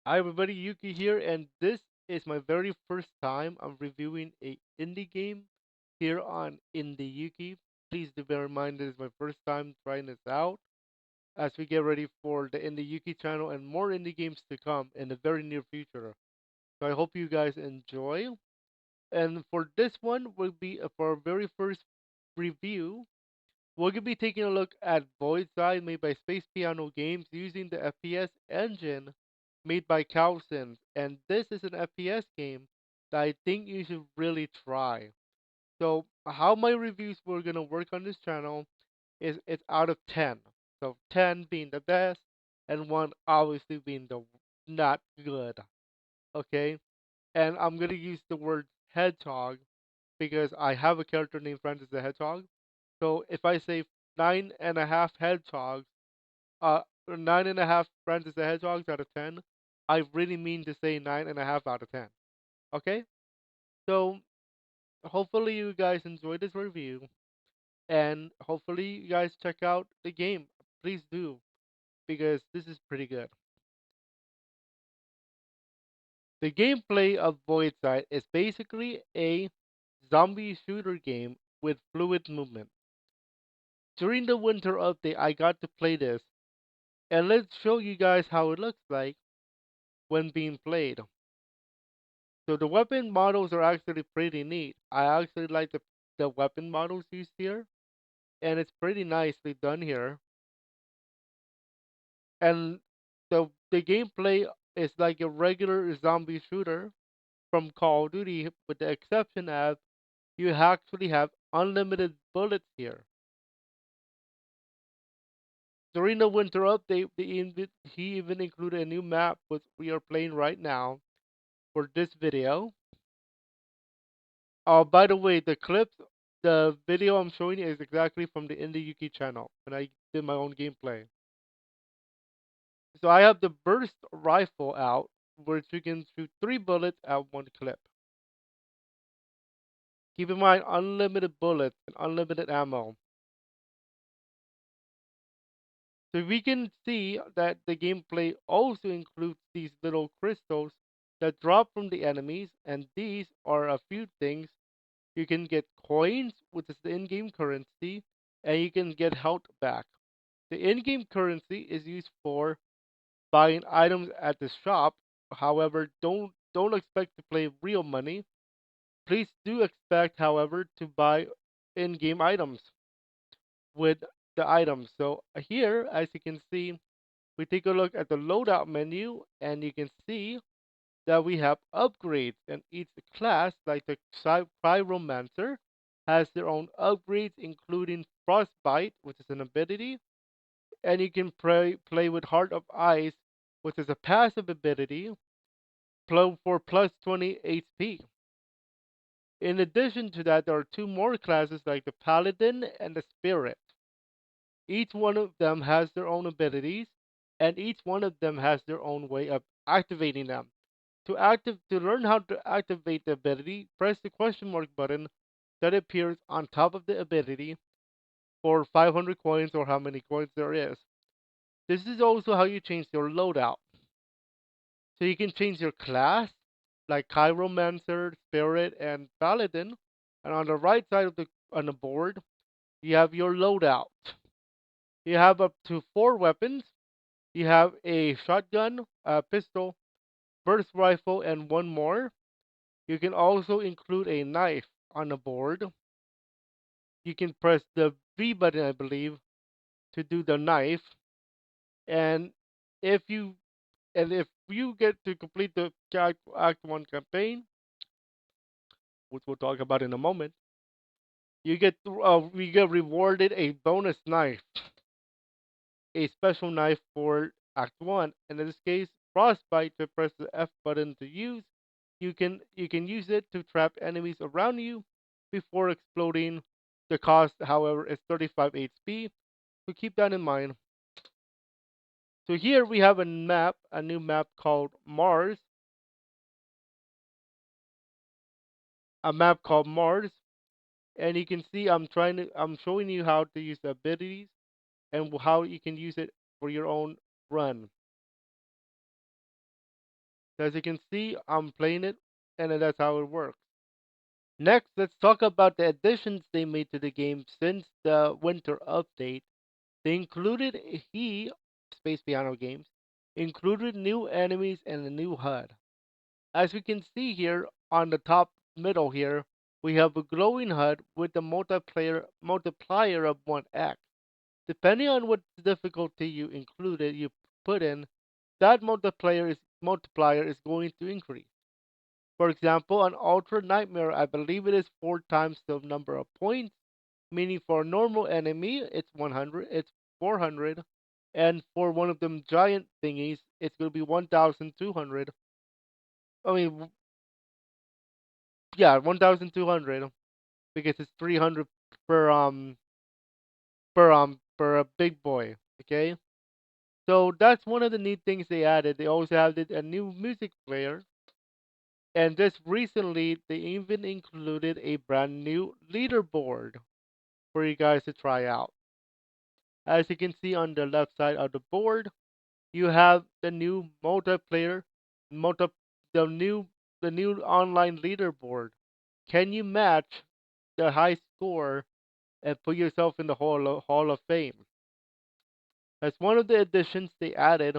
Hi everybody, Yuki here, and this is my very first time I'm reviewing a indie game here on Indie Yuki. Please do bear in mind this is my first time trying this out as we get ready for the Indie Yuki channel and more indie games to come in the very near future. So I hope you guys enjoy. And for this one will be for our very first review. We're gonna be taking a look at Voidside, made by Space Piano Games, using the FPS engine made by Cowsins, and this is an FPS game that I think you should really try. So, how my reviews were gonna work on this channel is it's out of 10. So 10 being the best, and 1 obviously being the not good. Okay, and I'm gonna use the word hedgehog because I have a character named Francis the Hedgehog. So if I say 9.5 hedgehogs, 9.5 Francis the Hedgehogs out of 10, I really mean to say 9.5 out of 10. Okay? So hopefully you guys enjoyed this review, and hopefully you guys check out the game. Please do, because this is pretty good. The gameplay of Voidside is basically a zombie shooter game with fluid movement. During the winter update, I got to play this, and let's show you guys how it looks like when being played. So the weapon models are actually pretty neat. I actually like the weapon models used here, and it's pretty nicely done here. And the gameplay is like a regular zombie shooter from Call of Duty, with the exception of you actually have unlimited bullets here. During the winter update, he even included a new map, which we are playing right now for this video. Oh, by the way, the video I'm showing you is exactly from the Indie Yuki channel when I did my own gameplay. So I have the burst rifle out, which you can shoot 3 bullets at one clip. Keep in mind, unlimited bullets and unlimited ammo. So we can see that the gameplay also includes these little crystals that drop from the enemies, and these are a few things. You can get coins, which is the in-game currency, and you can get health back. The in-game currency is used for buying items at the shop. However, don't expect to play real money. Please do expect, however, to buy in-game items with the items. So here, as you can see, we take a look at the loadout menu, and you can see that we have upgrades, and each class, like the Pyromancer, has their own upgrades, including Frostbite, which is an ability, and you can play with Heart of Ice, which is a passive ability for plus 20 HP. In addition to that, there are 2 more classes like the Paladin and the Spirit. Each one of them has their own abilities, and each one of them has their own way of activating them. To learn how to activate the ability, press the question mark button that appears on top of the ability for 500 coins, or how many coins there is. This is also how you change your loadout. So you can change your class, like Chiromancer, Spirit, and Paladin. And on the right side of the board, you have your loadout. You have up to 4 weapons. You have a shotgun, a pistol, burst rifle, and 1 more. You can also include a knife on the board. You can press the V button, I believe, to do the knife. And if you if you get to complete the Act 1 campaign, which we'll talk about in a moment, we get rewarded a bonus knife, a special knife for Act 1. And in this case, Frostbite. To press the F button to use, you can use it to trap enemies around you before exploding. The cost, however, is 35 HP. So keep that in mind. So here we have a new map called Mars, a map called Mars, and you can see I'm showing you how to use the abilities and how you can use it for your own run. So as you can see, I'm playing it, and that's how it works. Next, let's talk about the additions they made to the game since the winter update. They included Space Piano Games, included new enemies and a new HUD. As we can see here on the top middle here, we have a glowing HUD with the multiplier of 1x. Depending on what difficulty you included, you put in, that multiplier is going to increase. For example, on Ultra Nightmare, I believe it is 4 times the number of points, meaning for a normal enemy, it's 400, and for one of them giant thingies, it's going to be 1,200. I mean, yeah, 1,200 because it's 300 per per a big boy. Okay, so that's one of the neat things they added. They also added a new music player, and just recently they even included a brand new leaderboard for you guys to try out. As you can see on the left side of the board, you have the new multi the new online leaderboard. Can you match the high score and put yourself in the Hall of Fame? That's one of the additions they added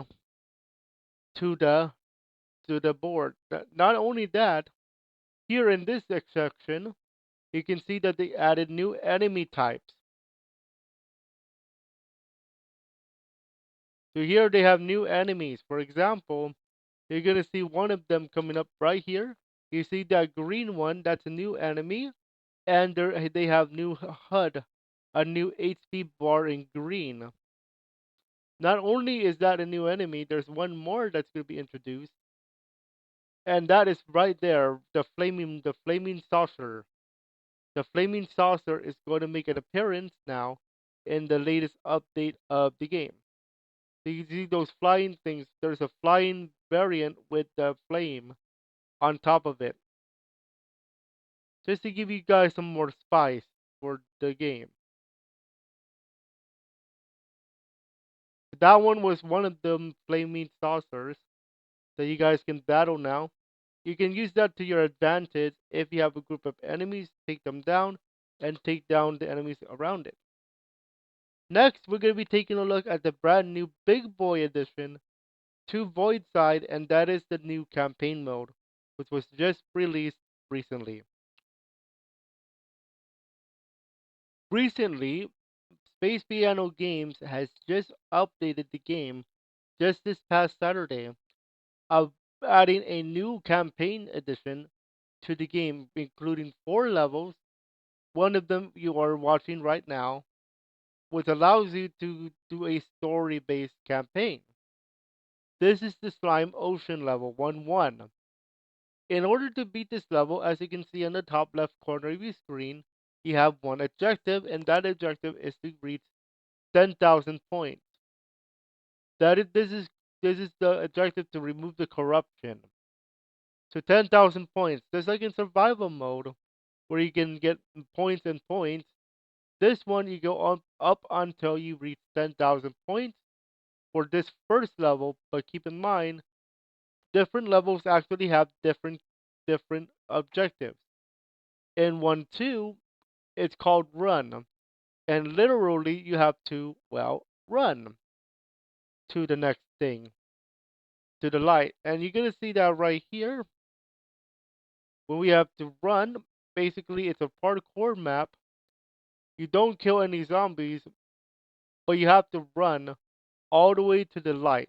to the board. Not only that, here in this section, you can see that they added new enemy types. So here they have new enemies. For example, you're gonna see one of them coming up right here. You see that green one, that's a new enemy, and they have new HUD, a new HP bar in green. Not only is that a new enemy, there's one more that's gonna be introduced, and that is right there, the flaming saucer. The flaming saucer is going to make an appearance now in the latest update of the game. So you see those flying things. There's a flying variant with the flame on top of it, just to give you guys some more spice for the game. That one was one of the flaming saucers that you guys can battle now. You can use that to your advantage if you have a group of enemies, take them down, and take down the enemies around it. Next, we're going to be taking a look at the brand new Big Boy Edition to Voidside, and that is the new campaign mode, which was just released recently. Recently, Space Piano Games has just updated the game just this past Saturday of adding a new campaign edition to the game, including 4 levels. One of them you are watching right now, which allows you to do a story based campaign. This is the Slime Ocean level 1 1. In order to beat this level, as you can see on the top left corner of your screen, you have one objective, and that objective is to reach 10,000 points. This is the objective to remove the corruption. So 10,000 points. Just like in survival mode, where you can get points and points, this one you go up until you reach 10,000 points for this first level. But keep in mind, different levels actually have different objectives. In 1-2, it's called run, and literally you have to, well, run to the next thing, to the light. And you're gonna see that right here when we have to run. Basically, it's a parkour map. You don't kill any zombies, but you have to run all the way to the light,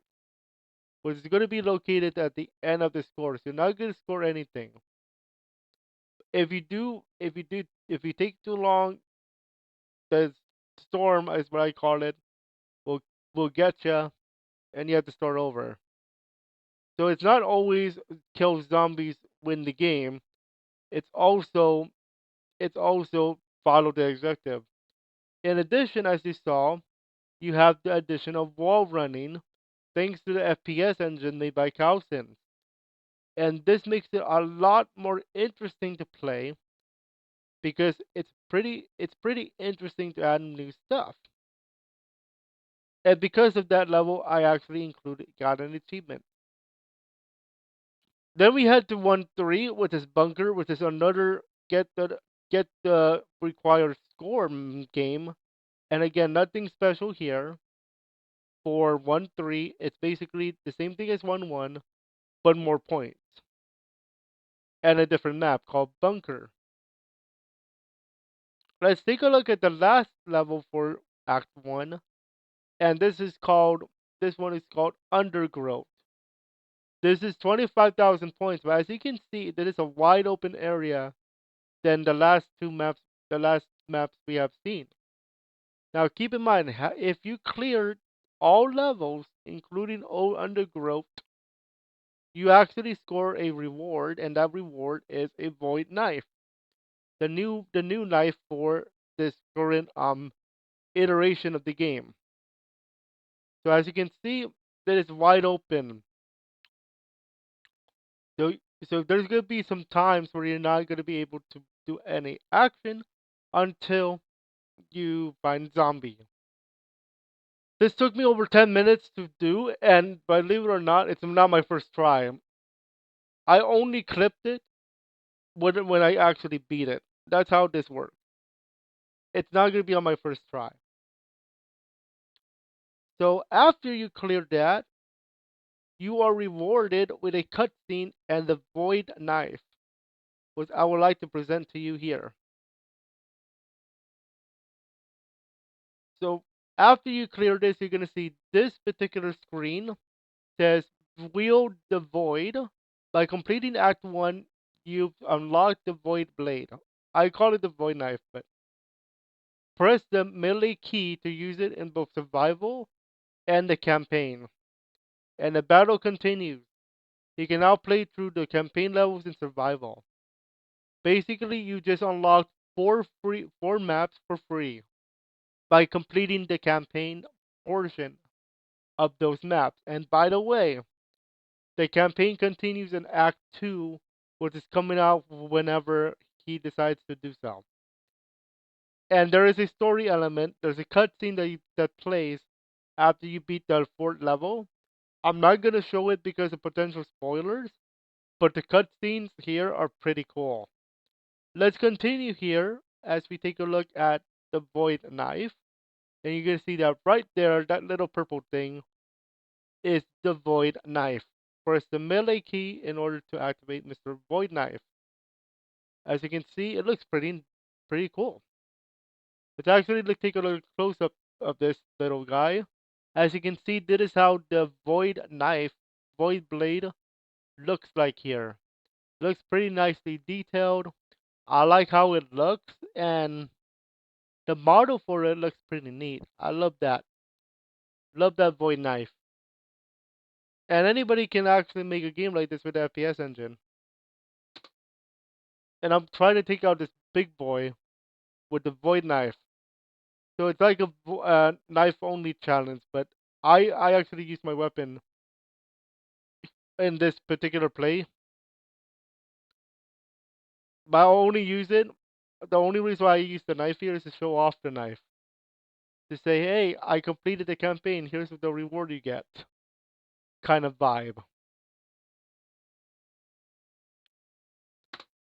which is going to be located at the end of the score. So you're not going to score anything. If you take too long, the storm is what I call it, will will get you, and you have to start over. So it's not always kill zombies win the game. It's also follow the objective. In addition, as you saw, you have the addition of wall running, thanks to the FPS engine made by Cowsins. And this makes it a lot more interesting to play because it's pretty interesting to add new stuff. And because of that level, I actually included got an achievement. Then we head to 1-3, which is Bunker, which is another get the required score game. And again, nothing special here for 1-3. It's basically the same thing as 1-1, but more points and a different map called Bunker. Let's take a look at the last level for Act 1, and this one is called Undergrowth. This is 25,000 points, but as you can see, there is a wide open area than the last maps we have seen. Now keep in mind, if you clear all levels, including Old Undergrowth, you actually score a reward, and that reward is a Void Knife, the new knife for this current iteration of the game. So as you can see, that is wide open. So so there's gonna be some times where you're not gonna be able to do any action until you find zombie. This took me over 10 minutes to do, and believe it or not, it's not my first try. I only clipped it when I actually beat it. That's how this works. It's not gonna be on my first try. So after you clear that, you are rewarded with a cutscene and the void knife, which I would like to present to you here. So after you clear this, you're gonna see this particular screen says wield the void. By completing Act 1, you've unlocked the void blade. I call it the void knife, but press the melee key to use it in both survival and the campaign. And the battle continues. You can now play through the campaign levels in survival. Basically, you just unlocked four maps for free by completing the campaign portion of those maps. And by the way, the campaign continues in Act 2, which is coming out whenever he decides to do so. And there is a story element. There's a cutscene that plays after you beat the fourth level. I'm not gonna show it because of potential spoilers, but the cutscenes here are pretty cool. Let's continue here as we take a look at the Void Knife, and you're gonna see that right there, that little purple thing is the Void Knife. Press the melee key in order to activate Mr. Void Knife. As you can see, it looks pretty cool. Let's actually take a look close up of this little guy. As you can see, this is how the Void Knife, Void Blade looks like here. Looks pretty nicely detailed. I like how it looks, and the model for it looks pretty neat. I love that. Love that Void Knife. And anybody can actually make a game like this with the FPS engine. And I'm trying to take out this big boy with the Void Knife. So it's like a knife only challenge, but I actually use my weapon in this particular play. But I only use it. The only reason why I use the knife here is to show off the knife. To say, hey, I completed the campaign. Here's the reward you get. Kind of vibe.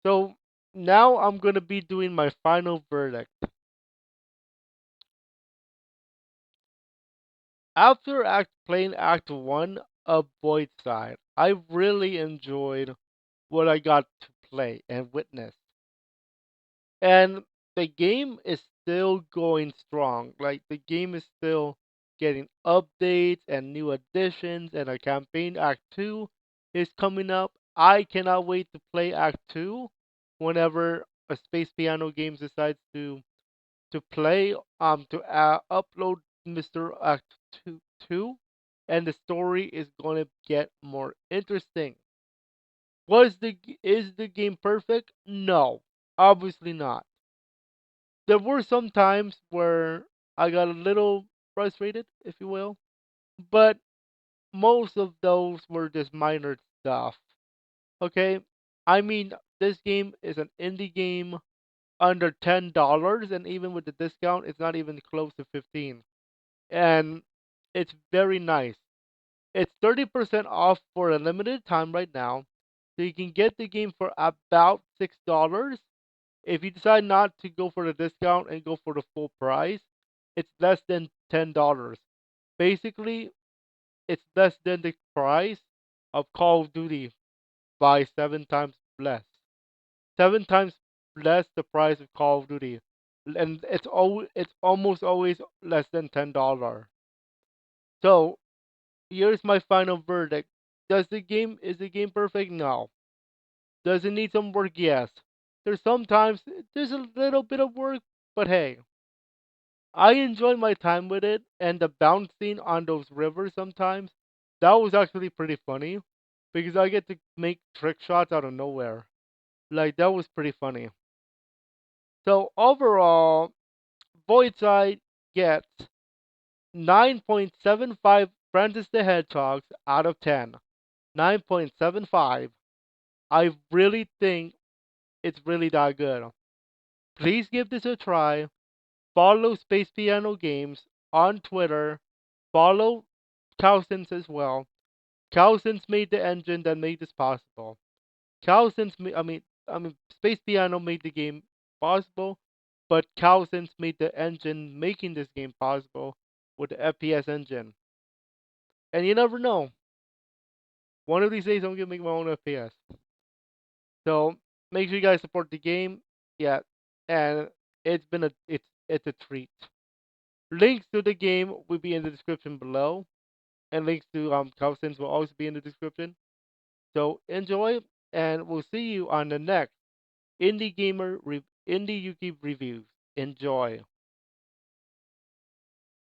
So now I'm gonna be doing my final verdict. After playing Act 1 of Voidside, I really enjoyed what I got to play and witness. And the game is still going strong. Like, the game is still getting updates and new additions, and a campaign Act 2 is coming up. I cannot wait to play Act 2 whenever a Space Piano Games decides to play to upload Mr. Act 2, and the story is going to get more interesting. Is the game perfect? No, obviously not. There were some times where I got a little frustrated, if you will, but most of those were just minor stuff. Okay? I mean, this game is an indie game under $10, and even with the discount, it's not even close to 15. And it's very nice. It's 30% off for a limited time right now. So you can get the game for about $6. If you decide not to go for the discount and go for the full price, it's less than $10. Basically, it's less than the price of Call of Duty by 7 times less. 7 times less the price of Call of Duty, and it's almost always less than $10. So here's my final verdict: is the game perfect? No. Does it need some work? Yes. There's a little bit of work, but hey, I enjoy my time with it, and the bouncing on those rivers sometimes, that was actually pretty funny because I get to make trick shots out of nowhere. Like that was pretty funny. So overall, Voidside gets 9.75 Francis the Hedgehogs out of 10. 9.75. I really think it's really that good. Please give this a try. Follow Space Piano Games on Twitter. Follow Cousins as well. Cousins made the engine that made this possible. Space Piano made the game possible, but Cousins made the engine making this game possible with the FPS engine. And you never know. One of these days, I'm gonna make my own FPS. So make sure you guys support the game. Yeah, and it's a treat. Links to the game will be in the description below, and links to Cousins will also be in the description. So enjoy, and we'll see you on the next Indie Yuki reviews. Enjoy.